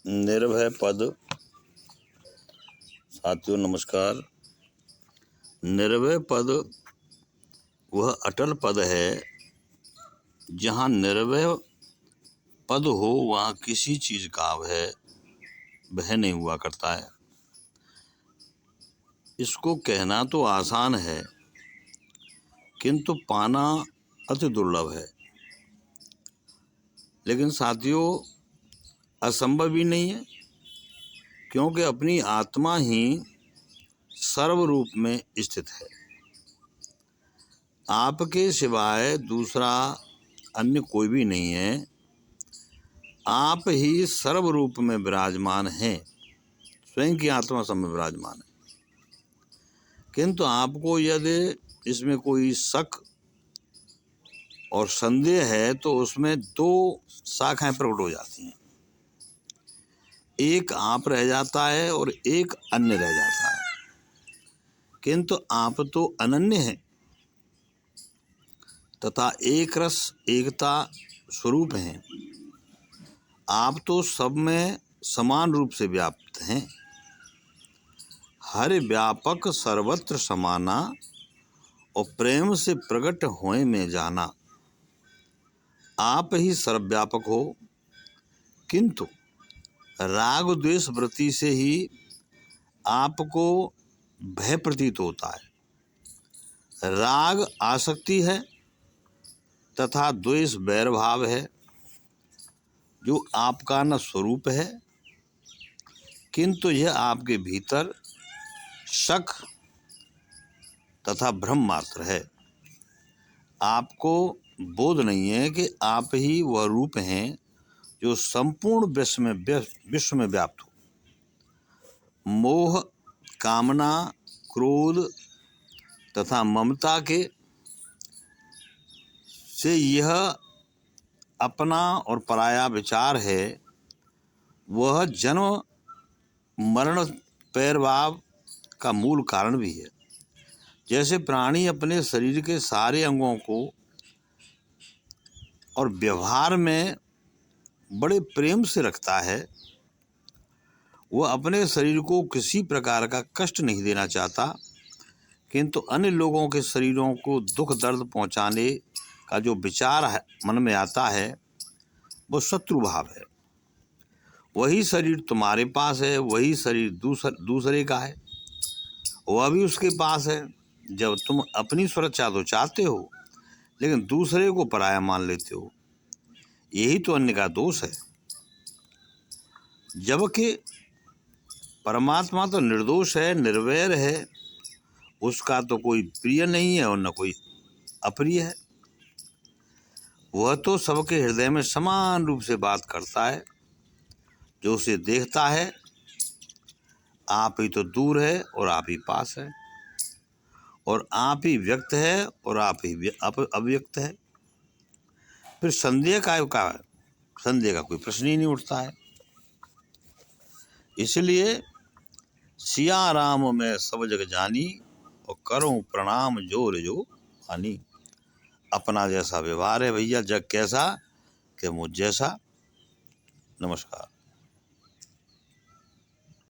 निर्भय पद। साथियों नमस्कार। निर्भय पद वह अटल पद है जहाँ निर्भय पद हो वहाँ किसी चीज का भय नहीं हुआ करता है। इसको कहना तो आसान है किंतु पाना अति दुर्लभ है। लेकिन साथियों असंभव भी नहीं है, क्योंकि अपनी आत्मा ही सर्व रूप में स्थित है। आपके सिवाय दूसरा अन्य कोई भी नहीं है। आप ही सर्व रूप में विराजमान हैं, स्वयं की आत्मा सब में विराजमान है। किंतु आपको यदि इसमें कोई शक और संदेह है तो उसमें दो शाखाएं प्रकट हो जाती हैं। एक आप रह जाता है और एक अन्य रह जाता है। किंतु आप तो अनन्य हैं तथा एक रस एकता स्वरूप हैं। आप तो सब में समान रूप से व्याप्त हैं। हर व्यापक सर्वत्र समाना और प्रेम से प्रकट होए में जाना। आप ही सर्वव्यापक हो, किंतु राग द्वेष वृत्ति से ही आपको भय प्रतीत होता है। राग आसक्ति है तथा द्वेष बैर भाव है, जो आपका न स्वरूप है, किंतु यह आपके भीतर शक तथा भ्रम मात्र है। आपको बोध नहीं है कि आप ही वह रूप हैं जो संपूर्ण विश्व में व्याप्त हो। मोह, कामना, क्रोध तथा ममता के से यह अपना और पराया विचार है, वह जन्म मरण पैरभाव का मूल कारण भी है। जैसे प्राणी अपने शरीर के सारे अंगों को और व्यवहार में बड़े प्रेम से रखता है, वह अपने शरीर को किसी प्रकार का कष्ट नहीं देना चाहता, किंतु अन्य लोगों के शरीरों को दुख दर्द पहुंचाने का जो विचार है मन में आता है, वो शत्रु भाव है। वही शरीर तुम्हारे पास है, वही शरीर दूसरे का है, वह भी उसके पास है। जब तुम अपनी सुरक्षा तो चाहते हो, लेकिन दूसरे को पराया मान लेते हो, यही तो अन्य का दोष है। जबकि परमात्मा तो निर्दोष है, निर्वैर है, उसका तो कोई प्रिय नहीं है और न कोई अप्रिय है। वह तो सबके हृदय में समान रूप से बात करता है। जो उसे देखता है, आप ही तो दूर है और आप ही पास है, और आप ही व्यक्त है और आप ही अव्यक्त है। फिर संदेह का है? संदेह का कोई प्रश्न ही नहीं उठता है। इसलिए सिया राम मैं सब जग जानी और करूं प्रणाम जोर जो हानि। अपना जैसा व्यवहार है भैया, जग कैसा कि मुझ जैसा। नमस्कार।